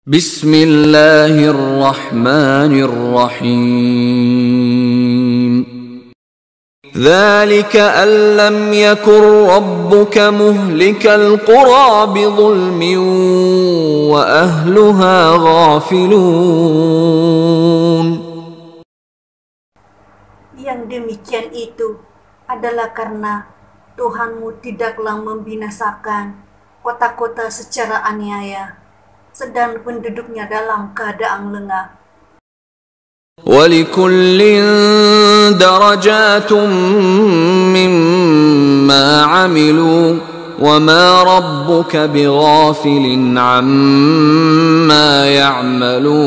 Bismillahirrahmanirrahim. Dzalika an lam yakun rabbuka muhlikal qura bidzulmin wa ahluha ghafilun. Yang demikian itu adalah karena Tuhanmu tidaklah membinasakan kota-kota secara aniaya, sedang penduduknya dalam keadaan lengah. وَلِكُلٍّ دَرَجَاتٌ مِّمَّا عَمِلُوا وَمَا رَبُّكَ بِغَافِلٍ عَمَّا يَعْمَلُونَ.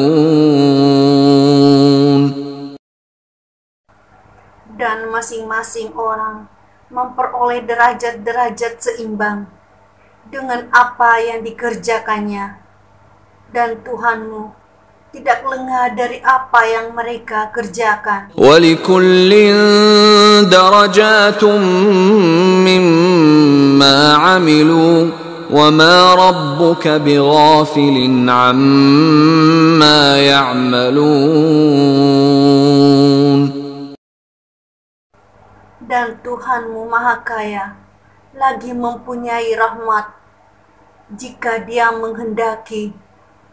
Dan masing-masing orang memperoleh derajat-derajat seimbang dengan apa yang dikerjakannya, dan Tuhanmu tidak lengah dari apa yang mereka kerjakan. وَلِكُلٍّ دَرَجَاتٌ مِّمَّا عَمِلُوا وَمَا رَبُّكَ بِغَافِلٍ عَمَّا يَعْمَلُونَ. Dan Tuhanmu Maha Kaya lagi mempunyai rahmat. Jika Dia menghendaki,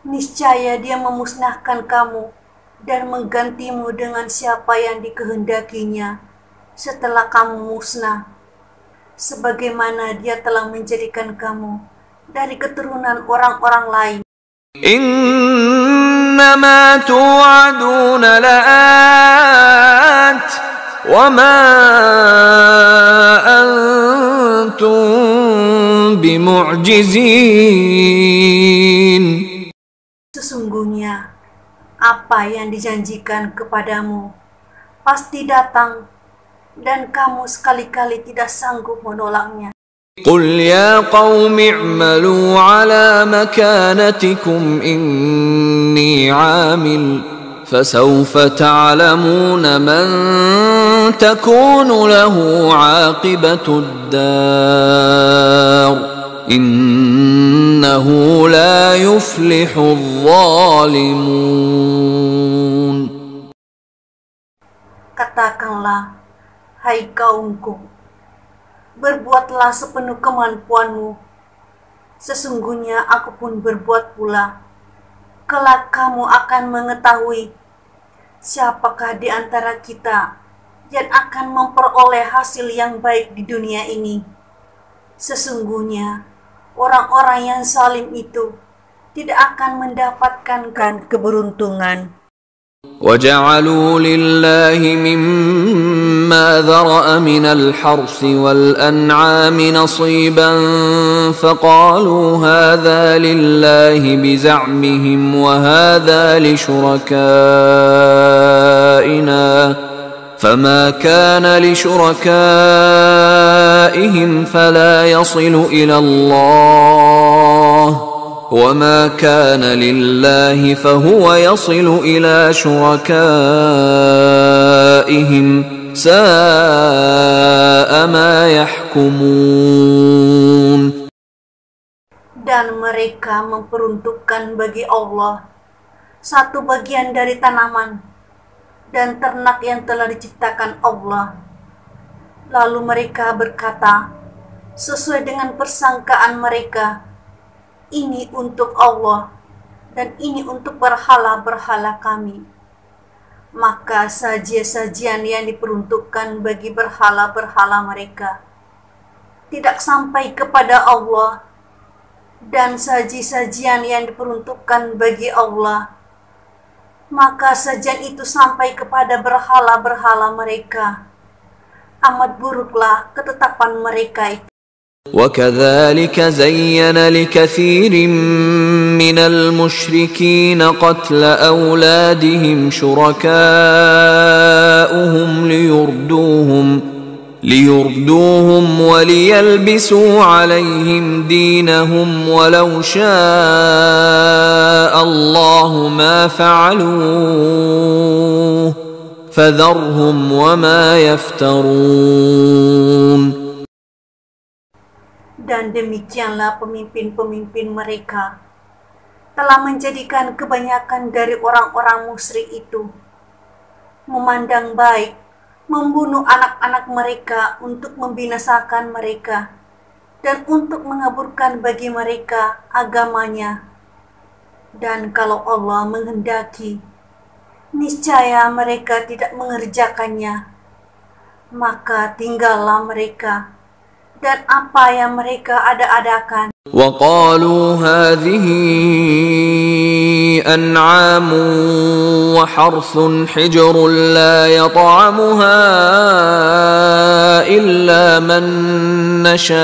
niscaya Dia memusnahkan kamu dan menggantimu dengan siapa yang dikehendakinya setelah kamu musnah, sebagaimana Dia telah menjadikan kamu dari keturunan orang-orang lain. Innama tu'aduna la'at wa ma antum bimu'jizin. Sesungguhnya apa yang dijanjikan kepadamu pasti datang, dan kamu sekali-kali tidak sanggup menolaknya. قل يا قوم اعملوا على مكانتكم إني عامل فسوف تعلمون من تكون له عاقبة الدار إنه لا يفلح الظالمون. Katakanlah, hai kaumku, berbuatlah sepenuh kemampuanmu. Sesungguhnya aku pun berbuat pula. Kelak kamu akan mengetahui siapakah di antara kita yang akan memperoleh hasil yang baik di dunia ini. Sesungguhnya orang-orang yang zalim itu tidak akan mendapatkan keberuntungan. وَجَعَلُوا لِلَّهِ مِمَّا ذَرَأَ مِنَ الْحَرْثِ وَالْأَنْعَامِ نَصِيبًا فَقَالُوا هَذَا لِلَّهِ بِزَعْمِهِمْ وَهَذَا لِشُرَكَائِنَا فَمَا كَانَ لِشُرَكَائِهِمْ فَلَا يَصِلُ إِلَى اللَّهِ وَمَا كَانَ لِلَّهِ فَهُوَ يَصِلُ إِلَى شُرَكَائِهِمْ سَاءَ مَا يَحْكُمُونَ. Dan mereka memperuntukkan bagi Allah satu bagian dari tanaman dan ternak yang telah diciptakan Allah. Lalu mereka berkata, sesuai dengan persangkaan mereka, ini untuk Allah dan ini untuk berhala-berhala kami. Maka sajian-sajian yang diperuntukkan bagi berhala-berhala mereka tidak sampai kepada Allah, dan saji-sajian yang diperuntukkan bagi Allah, maka sajian itu sampai kepada berhala-berhala mereka. Amat buruklah ketetapan mereka itu. وَكَذَلِكَ زَيَّنَ لِكَثِيرٍ مِّنَ الْمُشْرِكِينَ قَتْلَ أَوْلَادِهِمْ شُرَكَاؤُهُمْ لِيُرْدُوهُمْ وَلِيَلْبِسُوا عَلَيْهِمْ دِينَهُمْ وَلَوْ شَاءَ اللَّهُ مَا فَعَلُوهُ فَذَرْهُمْ وَمَا يَفْتَرُونَ. Dan demikianlah pemimpin-pemimpin mereka telah menjadikan kebanyakan dari orang-orang musyrik itu memandang baik membunuh anak-anak mereka untuk membinasakan mereka dan untuk mengaburkan bagi mereka agamanya. Dan kalau Allah menghendaki, niscaya mereka tidak mengerjakannya, maka tinggallah mereka dan apa yang mereka ada-adakan. وقالوا هذه أنعام وحرث حجر لا يطعمها إلا من نشاء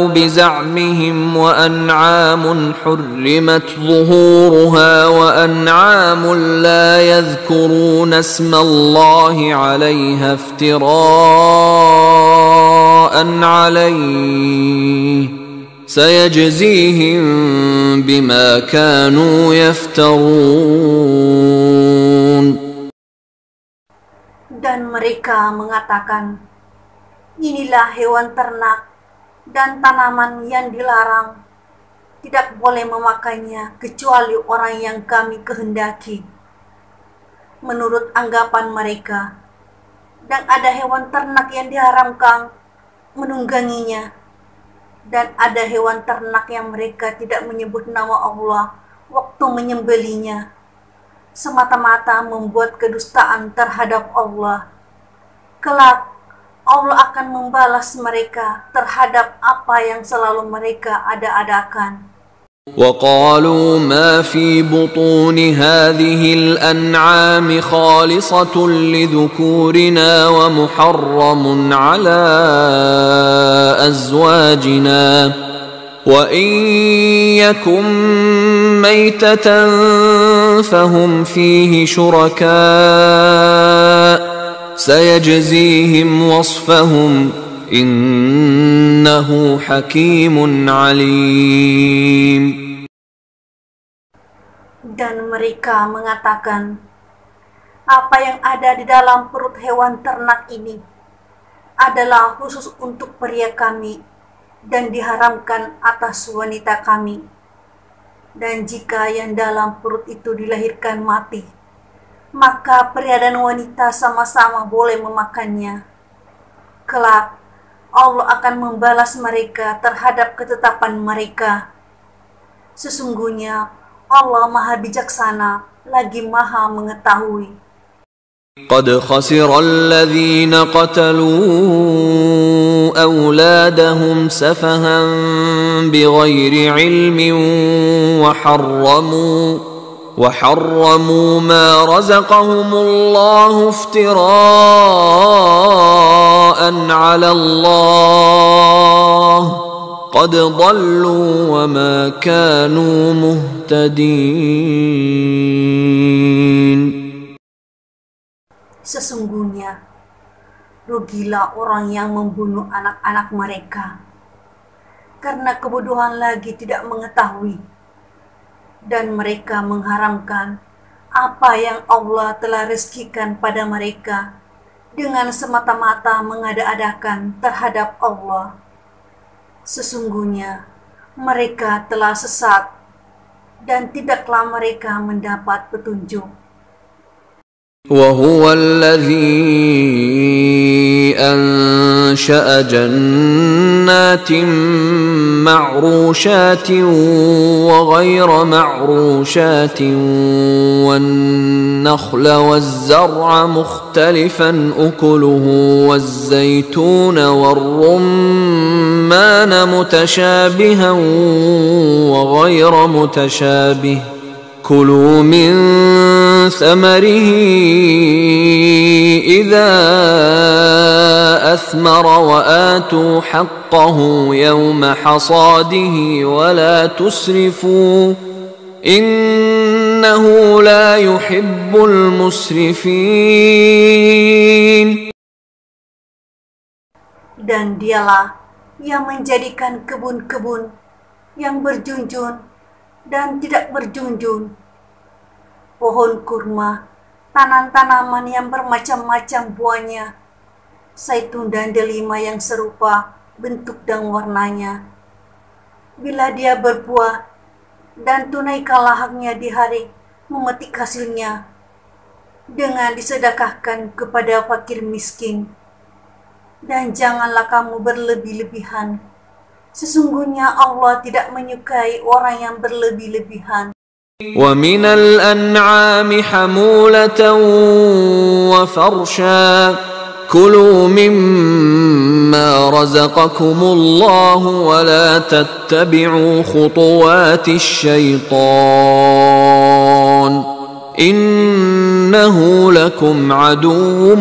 بزعمهم وأنعام حرمت ظهورها وأنعام لا يذكرون اسم الله عليها افتراء عليه سيجزيهم بما كانوا يفترون. Dan mereka mengatakan, inilah hewan ternak dan tanaman yang dilarang, tidak boleh memakannya kecuali orang yang kami kehendaki, menurut anggapan mereka. Dan ada hewan ternak yang diharamkan menungganginya, dan ada hewan ternak yang mereka tidak menyebut nama Allah waktu menyembelinya, semata-mata membuat kedustaan terhadap Allah. Kelak Allah akan membalas mereka terhadap apa yang selalu mereka ada-adakan. وقالوا ما في بطون هذه الأنعام خالصة لذكورنا ومحرم على أزواجنا وإن يكن ميتة فهم فيه شركاء سيجزيهم وصفهم إنه حكيم عليم. Dan mereka mengatakan, apa yang ada di dalam perut hewan ternak ini adalah khusus untuk pria kami dan diharamkan atas wanita kami. Dan jika yang dalam perut itu dilahirkan mati, maka pria dan wanita sama-sama boleh memakannya. Kelak Allah akan membalas mereka terhadap ketetapan mereka. Sesungguhnya Allah Maha Bijaksana lagi Maha Mengetahui. قد خسر الذين قتلوا أولادهم سفها بغير علم وحرموا ما رزقهم الله افتراء على الله قد ضلوا وما كانوا مهتدين. Sesungguhnya rugilah orang yang membunuh anak-anak mereka karena kebodohan lagi tidak mengetahui, dan mereka mengharamkan apa yang Allah telah rezekikan pada mereka dengan semata-mata mengada-adakan terhadap Allah. Sesungguhnya mereka telah sesat dan tidaklah mereka mendapat petunjuk. وهو الذي أنشأ جنات معروشات وغير معروشات والنخل والزرع مختلفا أكله والزيتون والرمان متشابها وغير متشابه كلوا من ثمره إذا أثمر وآتوا حقه يوم حصاده ولا تسرفوا إنه لا يحب المسرفين. Dan dialah yang menjadikan kebun-kebun yang berjunjun dan tidak berjunjun, pohon kurma, tanaman yang bermacam-macam buahnya, zaitun dan delima yang serupa bentuk dan warnanya. Bila dia berbuah, dan tunaikanlah haknya di hari memetik hasilnya dengan disedekahkan kepada fakir miskin. Dan janganlah kamu berlebih-lebihan. Sesungguhnya Allah tidak menyukai orang yang berlebih-lebihan. وَمِنَ الْأَنْعَامِ حَمُولَةً وَفَرْشًا كُلُوا مِمَّا رَزَقَكُمُ اللَّهُ وَلَا تَتَّبِعُوا خُطُوَاتِ الشَّيْطَانِ إِنَّهُ لَكُمْ عَدُوٌّ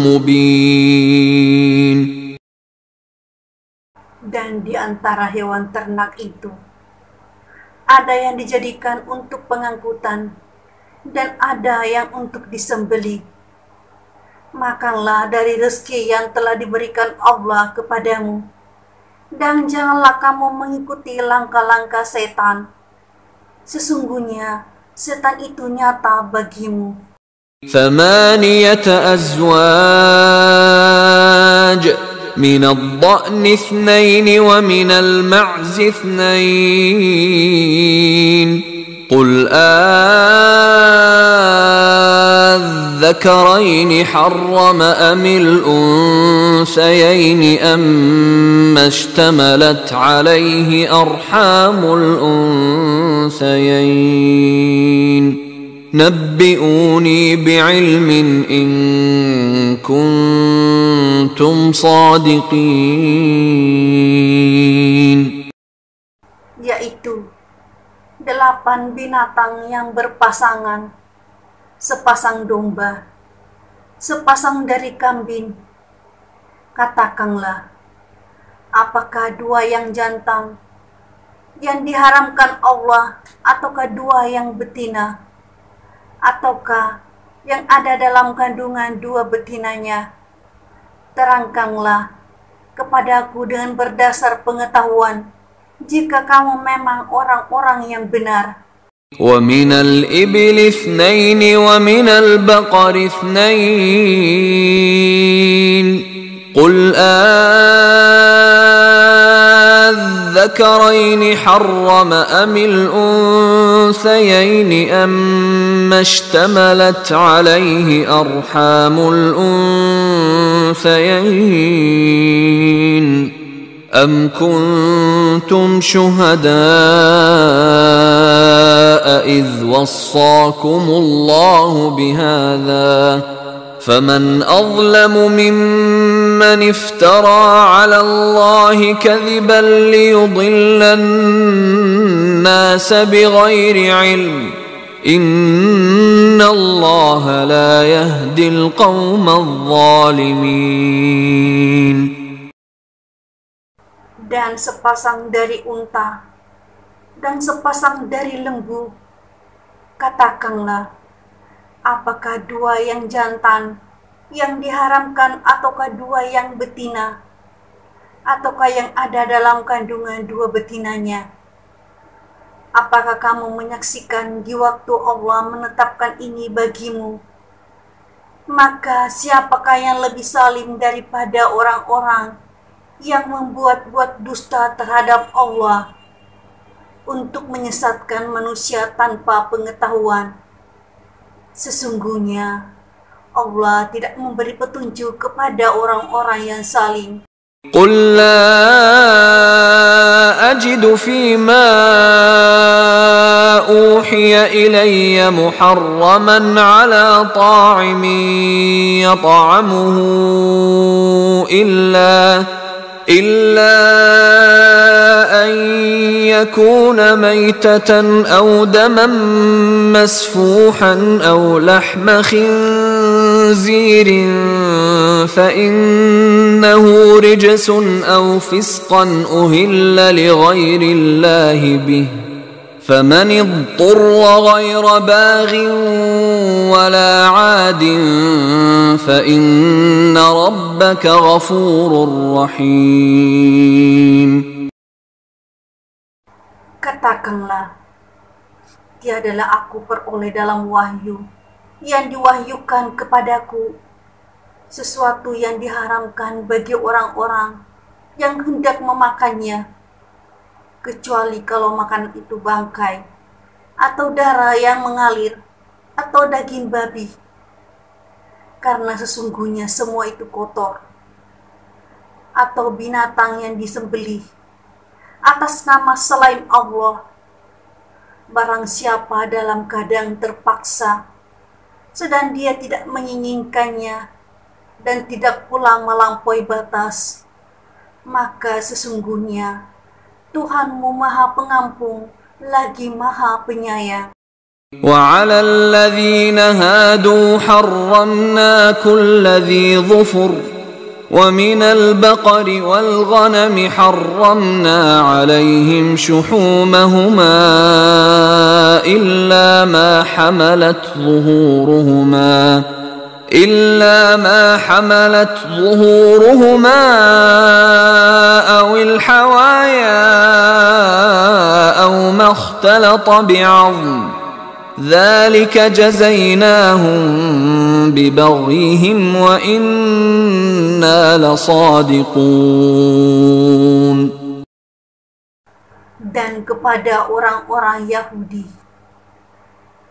مُبِينٌ. Dan di antara hewan ternak itu, ada yang dijadikan untuk pengangkutan dan ada yang untuk disembelih. Makanlah dari rezeki yang telah diberikan Allah kepadamu, dan janganlah kamu mengikuti langkah-langkah setan. Sesungguhnya setan itu nyata bagimu. 8 أزواج من الضأن 2 ومن المعز 2 قل الذكرين حرم أم الأنثيين أما اشتملت عليه أرحام الأنثيين نبئوني بعلم إن كنتم صادقين. Yaitu 8 binatang yang berpasangan, sepasang domba, sepasang dari kambing. Katakanlah, apakah 2 yang jantan yang diharamkan Allah, ataukah 2 yang betina, ataukah yang ada dalam kandungan 2 betinanya? Terangkanlah kepadaku dengan berdasar pengetahuan, jika kamu memang orang-orang yang benar. ومن الإبل 2 ومن البقر 2 قل الذكرين حرم أم الأنثيين أما اشتملت عليه أرحام الأنثيين أم كنتم شهداء إذ وصاكم الله بهذا فمن أظلم ممن افترى على الله كذبا ليضل الناس بغير علم إن الله لا يهدي القوم الظالمين. Dan sepasang dari unta dan sepasang dari lembu. Katakanlah, apakah 2 yang jantan yang diharamkan ataukah 2 yang betina, ataukah yang ada dalam kandungan 2 betinanya? Apakah kamu menyaksikan di waktu Allah menetapkan ini bagimu? Maka siapakah yang lebih zalim daripada orang-orang yang membuat-buat dusta terhadap Allah untuk menyesatkan manusia tanpa pengetahuan? Sesungguhnya Allah tidak memberi petunjuk kepada orang-orang yang zalim. قل لا أجد فيما أوحي إلي محرما على طاعم يطعمه إلا أن يكون ميتة أو دما مسفوحا أو لحم خنزير فإنه رجس أو فسقا أهل لغير الله به فمن اضطر غير باغ ولا عاد فإن ربك غفور رحيم. Katakanlah, tiadalah aku peroleh dalam wahyu yang diwahyukan kepadaku sesuatu yang diharamkan bagi orang-orang yang hendak memakannya, kecuali kalau makanan itu bangkai, atau darah yang mengalir, atau daging babi. Karena sesungguhnya semua itu kotor. Atau binatang yang disembelih atas nama selain Allah. Barang siapa dalam keadaan terpaksa, sedang dia tidak menginginkannya dan tidak pula melampaui batas, maka sesungguhnya Tuhanmu Maha Pengampun lagi Maha Penyayang. وعلى الذين هادوا حرمنا كل ذي ظفر ومن البقر والغنم حرمنا عليهم شحومهما إلا ما حملت ظهورهما أو الحوايا أو ما اختلط بعظم ذلك جزيناهم ببغيهم وإنا لصادقون. Dan kepada orang-orang Yahudi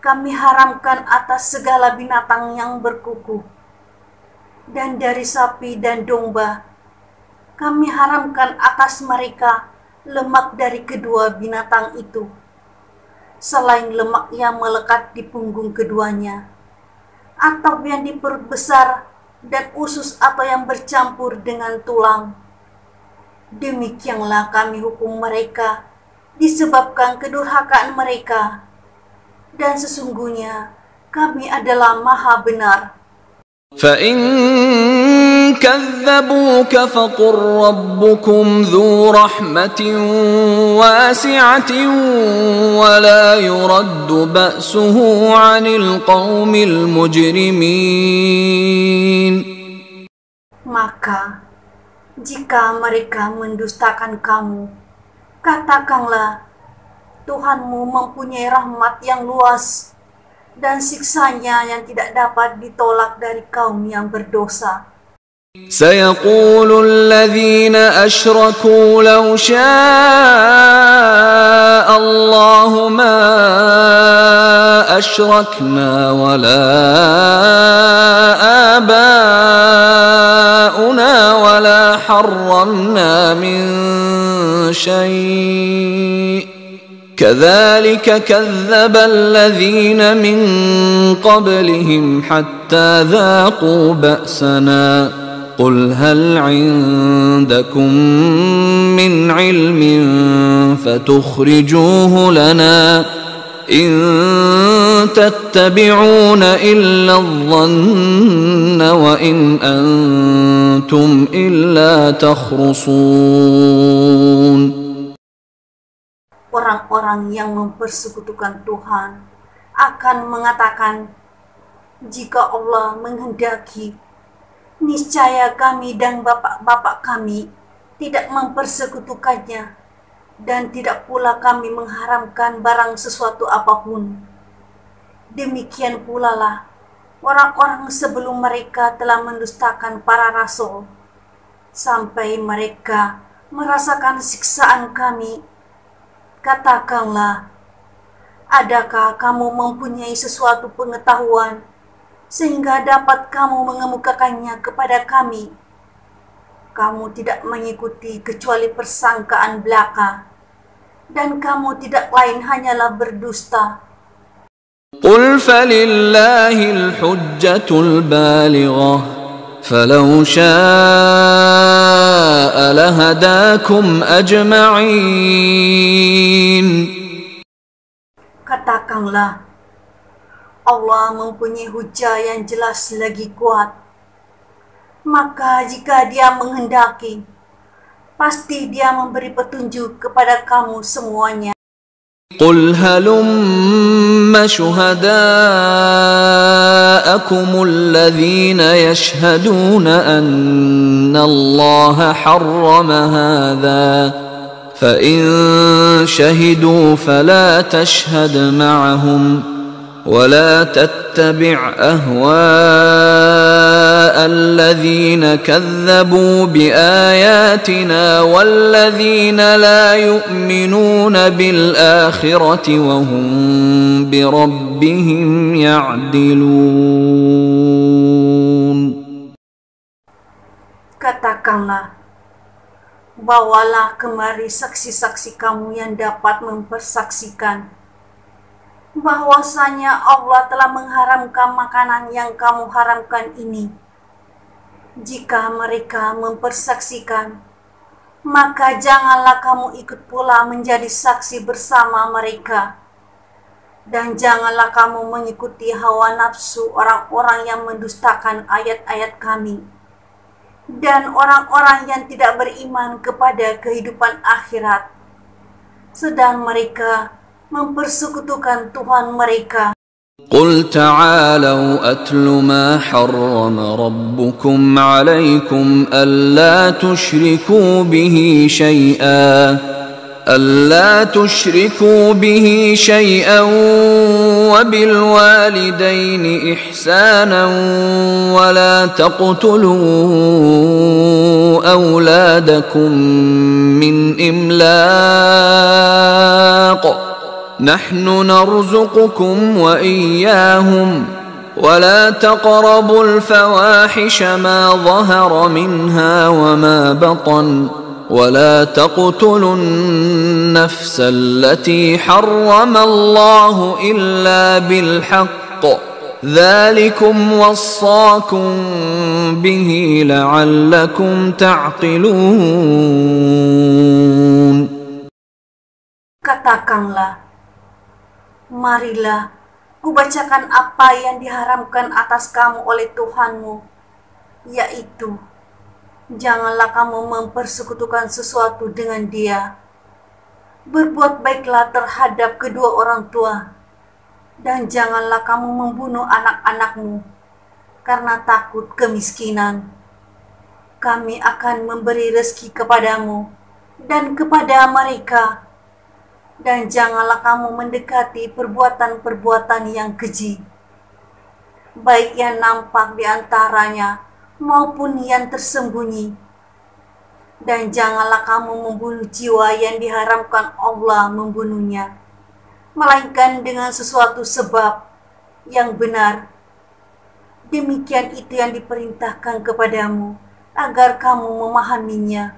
kami haramkan atas segala binatang yang berkuku, dan dari sapi dan domba kami haramkan atas mereka lemak dari kedua binatang itu, selain lemak yang melekat di punggung keduanya, atau yang di perut besar, dan usus atau yang bercampur dengan tulang. Demikianlah kami hukum mereka disebabkan kedurhakaan mereka, dan sesungguhnya kami adalah Maha Benar. فإن كذبوك فقل ربكم ذو رحمة واسعة ولا يرد بأسه عن القوم المجرمين. Maka jika mereka mendustakan kamu, katakanlah, Tuhanmu mempunyai rahmat yang luas dan siksanya yang tidak dapat ditolak dari kaum yang berdosa. سيقول الذين أشركوا لو شاء الله ما أشركنا ولا آباؤنا ولا حرمنا من شيء كذلك كذب الذين من قبلهم حتى ذاقوا بأسنا قل هل عندكم من علم فتخرجوه لنا إن تتبعون إلا الظن وإن أنتم إلا تخرصون. Orang-orang yang mempersekutukan Tuhan akan mengatakan, jika Allah menghendaki, niscaya kami dan bapak-bapak kami tidak mempersekutukannya, dan tidak pula kami mengharamkan barang sesuatu apapun. Demikian pula lah orang-orang sebelum mereka telah mendustakan para rasul, sampai mereka merasakan siksaan kami. Katakanlah, adakah kamu mempunyai sesuatu pengetahuan sehingga dapat kamu mengemukakannya kepada kami? Kamu tidak mengikuti kecuali persangkaan belaka, dan kamu tidak lain hanyalah berdusta. قل فلله الحجة البالغة فلو شاء لهداكم أجمعين. Katakanlah, Allah mempunyai hujah yang jelas lagi kuat. Maka jika Dia menghendaki, pasti Dia memberi petunjuk kepada kamu semuanya. قل هلم شهداءكم الذين يشهدون أن الله حرم هذا فإن شهدوا فلا تشهد معهم ولا تتبع أهواء الذين كذبوا بآياتنا والذين لا يؤمنون بالآخرة وهم بربهم يعدلون. Katakanlah, bawalah kemari saksi-saksi kamu yang dapat mempersaksikan bahwasanya Allah telah mengharamkan makanan yang kamu haramkan ini. Jika mereka mempersaksikan, maka janganlah kamu ikut pula menjadi saksi bersama mereka. Dan janganlah kamu mengikuti hawa nafsu orang-orang yang mendustakan ayat-ayat kami dan orang-orang yang tidak beriman kepada kehidupan akhirat, sedang mereka mempersekutukan Tuhan mereka. قل تعالوا أتل ما حرم ربكم عليكم ألا تشركوا به شيئا وبالوالدين إحسانا ولا تقتلوا أولادكم من إملاق نحن نرزقكم وإياهم ولا تقربوا الفواحش ما ظهر منها وما بطن ولا تقتلوا النفس التي حرم الله إلا بالحق ذلكم وصاكم به لعلكم تعقلون. Katakanlah, marilah kubacakan apa yang diharamkan atas kamu oleh Tuhanmu, yaitu janganlah kamu mempersekutukan sesuatu dengan Dia. Berbuat baiklah terhadap kedua orang tua, dan janganlah kamu membunuh anak-anakmu karena takut kemiskinan. Kami akan memberi rezeki kepadamu dan kepada mereka. Dan janganlah kamu mendekati perbuatan-perbuatan yang keji, baik yang nampak di antaranya maupun yang tersembunyi. Dan janganlah kamu membunuh jiwa yang diharamkan Allah membunuhnya, melainkan dengan sesuatu sebab yang benar. Demikian itu yang diperintahkan kepadamu, agar kamu memahaminya.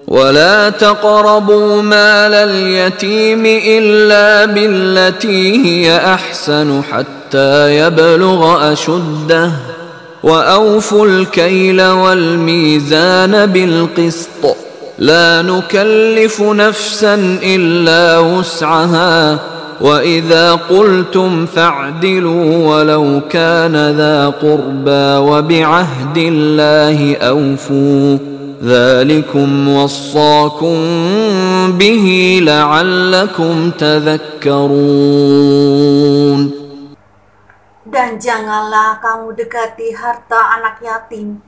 ولا تقربوا مال اليتيم إلا بالتي هي أحسن حتى يبلغ أشده وأوفوا الكيل والميزان بالقسط لا نكلف نفسا إلا وسعها وإذا قلتم فاعدلوا ولو كان ذا قربى وبعهد الله أوفوا ذلكم وصاكم به لعلكم تذكرون. Dan janganlah kamu dekati harta anak yatim,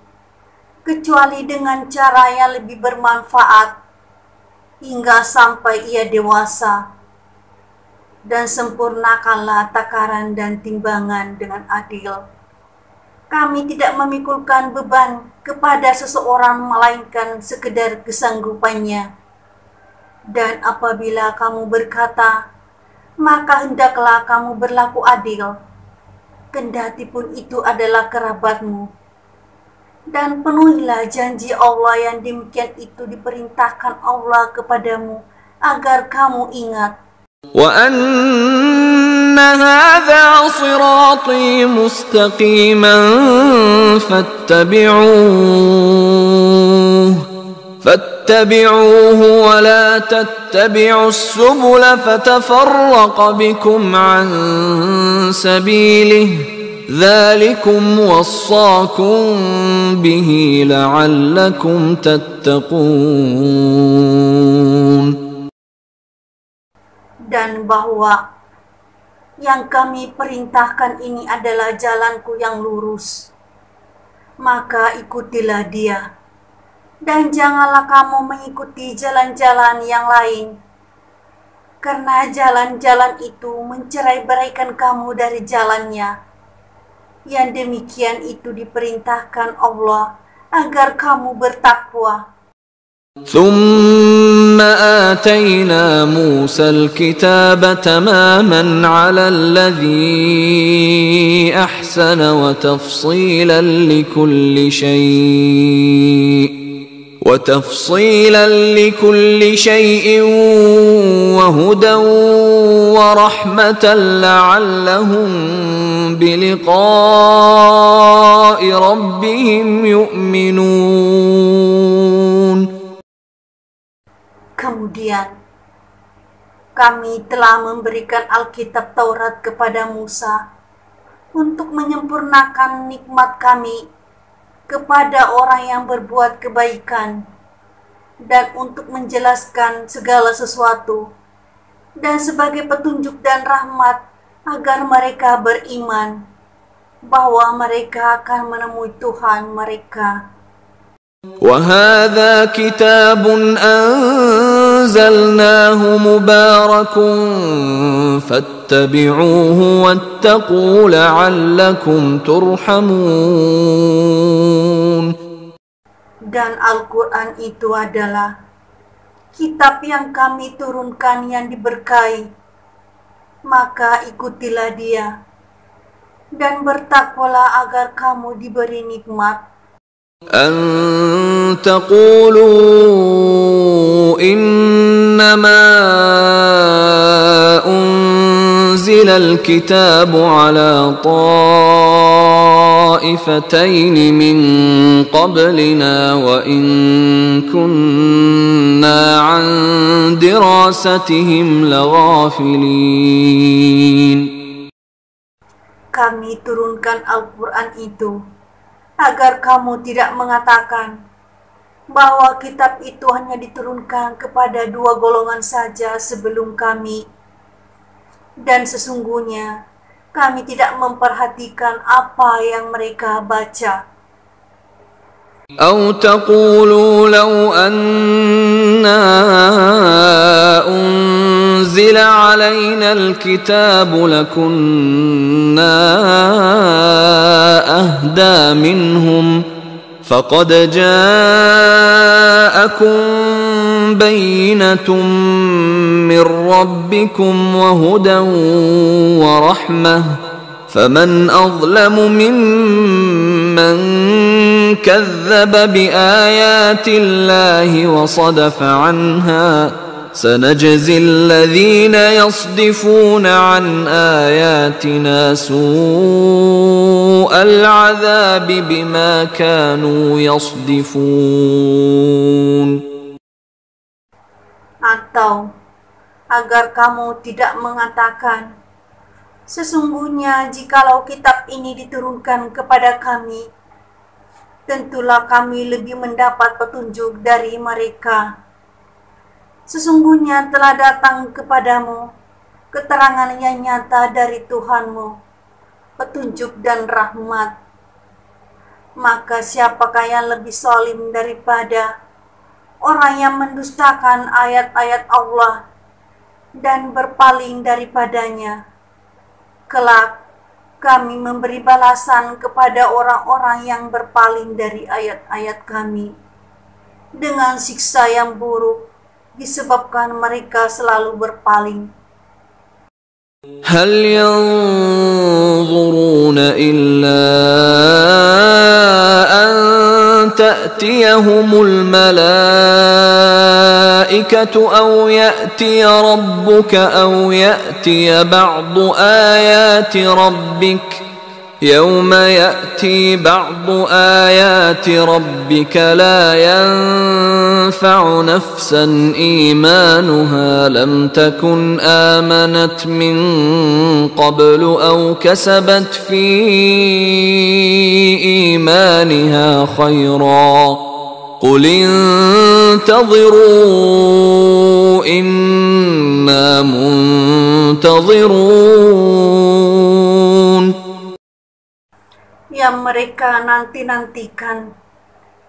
kecuali dengan cara yang lebih bermanfaat, hingga sampai ia dewasa. Dan sempurnakanlah takaran dan timbangan dengan adil. Kami tidak memikulkan beban kepada seseorang melainkan sekedar kesanggupannya. Dan apabila kamu berkata, maka hendaklah kamu berlaku adil, kendati pun itu adalah kerabatmu. Dan penuhilah janji Allah yang demikian itu diperintahkan Allah kepadamu, agar kamu ingat. وأن هذا صراطي مستقيما فاتبعوه ولا تتبعوا السبل فتفرق بكم عن سبيله ذلكم وصاكم به لعلكم تتقون. Dan bahwa yang kami perintahkan ini adalah jalanku yang lurus, maka ikutilah dia. Dan janganlah kamu mengikuti jalan-jalan yang lain, karena jalan-jalan itu mencerai-beraikan kamu dari jalannya. Yang demikian itu diperintahkan Allah agar kamu bertakwa. ثم آتينا موسى الكتاب تماما على الذي أحسن وتفصيلا لكل شيء وهدى ورحمة لعلهم بلقاء ربهم يؤمنون. Kemudian kami telah memberikan Alkitab Taurat kepada Musa untuk menyempurnakan nikmat kami kepada orang yang berbuat kebaikan dan untuk menjelaskan segala sesuatu dan sebagai petunjuk dan rahmat agar mereka beriman bahwa mereka akan menemui Tuhan mereka. وهذا كتاب أنزلناه مبارك فاتبعوه واتقوا لعلكم ترحمون. Dan Al-Quran itu adalah kitab yang kami turunkan yang diberkahi, maka ikutilah dia dan bertakwalah agar kamu diberi nikmat. أن تقولوا إنما أنزل الكتاب على طائفتين من قبلنا وإن كنا عن دراستهم لغافلين. Kami turunkan Al-Quran itu agar kamu tidak mengatakan bahwa kitab itu hanya diturunkan kepada 2 golongan saja sebelum kami, dan sesungguhnya kami tidak memperhatikan apa yang mereka baca. أو تقولوا لو أنا أنزل علينا الكتاب لكنا أهدى منهم فقد جاءكم بينة من ربكم وهدى ورحمة فمن أظلم ممن كذب بآيات الله وصدف عنها سنجزي الذين يصدفون عن آياتنا سوء العذاب بما كانوا يصدفون. Atau agar kamu tidak mengatakan, sesungguhnya jikalau kitab ini diturunkan kepada kami, tentulah kami lebih mendapat petunjuk dari mereka. Sesungguhnya telah datang kepadamu keterangan yang nyata dari Tuhanmu, petunjuk dan rahmat. Maka siapakah yang lebih zalim daripada orang yang mendustakan ayat-ayat Allah dan berpaling daripadanya? Kelak kami memberi balasan kepada orang-orang yang berpaling dari ayat-ayat kami dengan siksa yang buruk disebabkan mereka selalu berpaling. هل ينظرون إلا أن تأتيهم الملائكة أو يأتي ربك أو يأتي بعض آيات ربك يوم يأتي بعض آيات ربك لا ينفع نفسا إيمانها لم تكن آمنت من قبل أو كسبت في إيمانها خيرا قل انتظروا إنا منتظرون. Yang mereka nanti-nantikan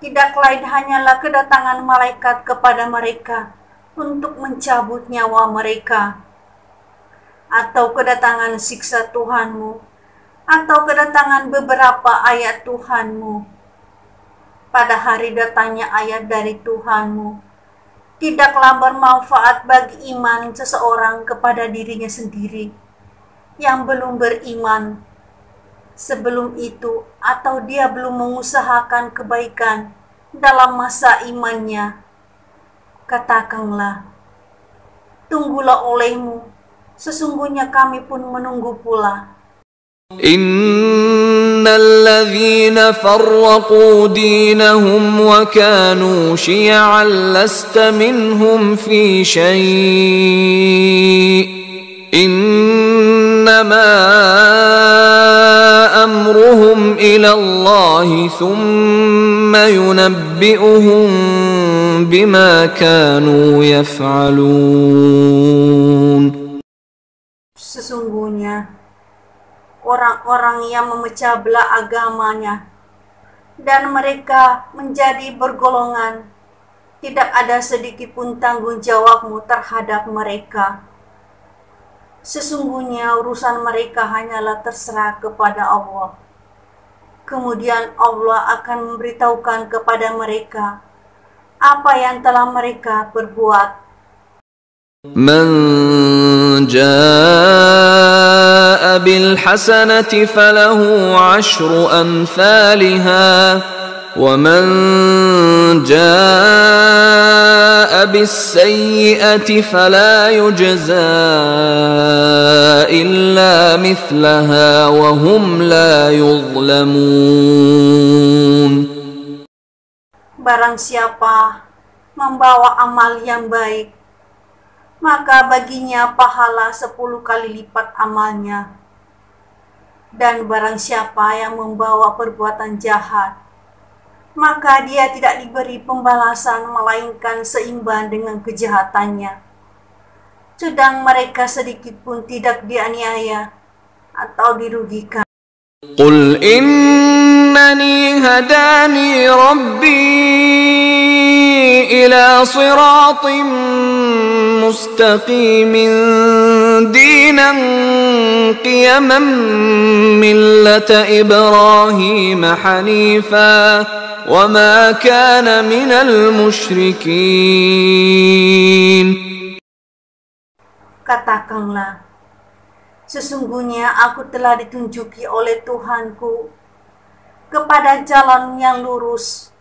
tidak lain hanyalah kedatangan malaikat kepada mereka untuk mencabut nyawa mereka. atau kedatangan siksa Tuhanmu, atau kedatangan beberapa ayat Tuhanmu. Pada hari datangnya ayat dari Tuhanmu, tidaklah bermanfaat bagi iman seseorang kepada dirinya sendiri yang belum beriman sebelum itu, atau dia belum mengusahakan kebaikan dalam masa imannya. Katakanlah, tunggulah olehmu, sesungguhnya kami pun menunggu pula. Innalladzina farraqu dinahum wa kanu syi'an lasta minhum fi syai' innama amruhum ila Allah thumma yunabbi'uhum bima kanu yaf'alun. Sesungguhnya orang-orang yang memecah belah agamanya dan mereka menjadi bergolongan, tidak ada sedikit pun tanggung jawabmu terhadap mereka. Sesungguhnya urusan mereka hanyalah terserah kepada Allah. Kemudian Allah akan memberitahukan kepada mereka apa yang telah mereka perbuat. Man jaa bil hasanati falahu 'ashru amsalha wa man jaa bis sayyi'ati fala yujza illa mithlaha wa hum la yuzlamun. Barang siapa membawa amal yang baik, maka baginya pahala 10 kali lipat amalnya. Dan barang siapa yang membawa perbuatan jahat, maka dia tidak diberi pembalasan melainkan seimbang dengan kejahatannya. Sedang mereka sedikit pun tidak dianiaya atau dirugikan. Qul innani hadani rabbi ila siratin mustaqimin dinan qiyaman millata Ibrahim hanifa wa ma kana minal musyrikin. Katakanlah, sesungguhnya aku telah ditunjuki oleh Tuhanku kepada jalan yang lurus,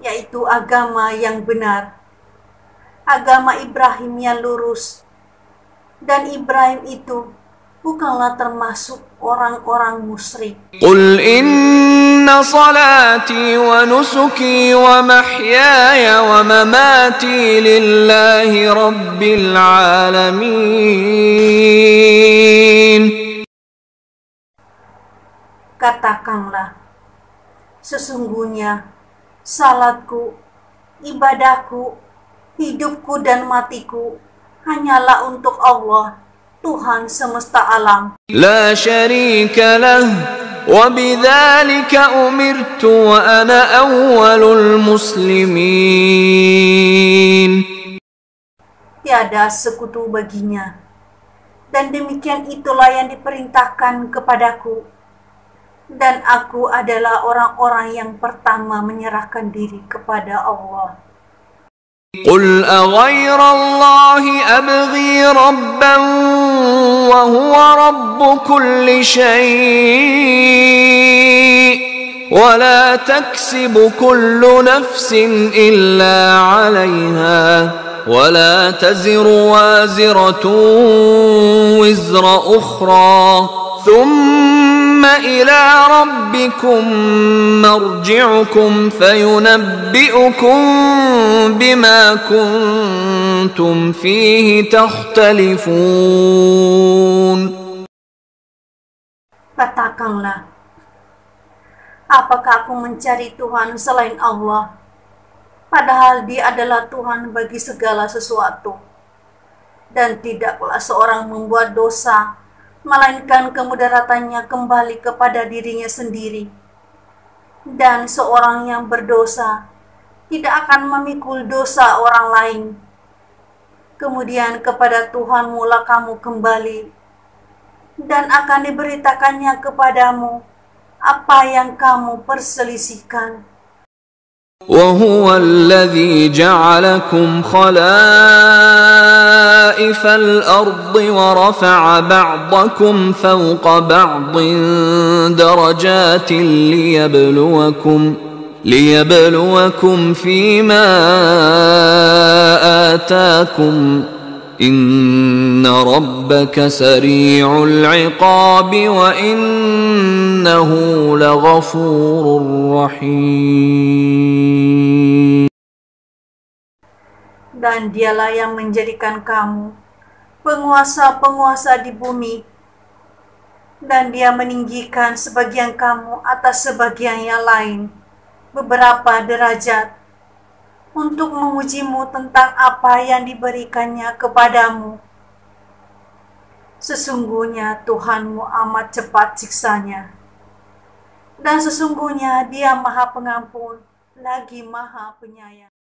yaitu agama yang benar, agama Ibrahim yang lurus. Dan Ibrahim itu bukanlah termasuk orang-orang musyrik. Qul inna salati wa nusuki wa mahyaya wa mamati lillahi rabbil alamin. Katakanlah, sesungguhnya salatku, ibadahku, hidupku dan matiku hanyalah untuk Allah, Tuhan semesta alam. La syarika lah wa bidzalika umirtu wa ana awwalul muslimin. Tiada sekutu baginya, dan demikian itulah yang diperintahkan kepadaku, dan aku adalah orang-orang yang pertama menyerahkan diri kepada Allah. Qul aghayra Allahi abghi rabban wa huwa rabbu kulli syai' wa la taksibu kullu nafsin illa 'alayha wa la taziru waziratun wizra ukhra thumma ila rabbikum marji'ukum fayunabbi'ukum bima kuntum fihi takhtalifun. Katakanlah, apakah aku mencari Tuhan selain Allah, padahal Dia adalah Tuhan bagi segala sesuatu, dan tidaklah seorang membuat dosa melainkan kemudaratannya kembali kepada dirinya sendiri, dan seorang yang berdosa tidak akan memikul dosa orang lain. Kemudian kepada Tuhanmu lah kamu kembali, dan akan diberitakannya kepadamu apa yang kamu perselisihkan. وهو الذي جعلكم خلائف الأرض ورفع بعضكم فوق بعض درجات ليبلوكم فيما آتاكم إن ربك سريع العقاب وإنه لغفور رحيم. Dan dialah yang menjadikan kamu penguasa-penguasa di bumi, dan dia meninggikan sebagian kamu atas sebagian yang lain beberapa derajat untuk mengujimu tentang apa yang diberikannya kepadamu. Sesungguhnya Tuhanmu amat cepat siksanya, dan sesungguhnya Dia Maha Pengampun lagi Maha Penyayang.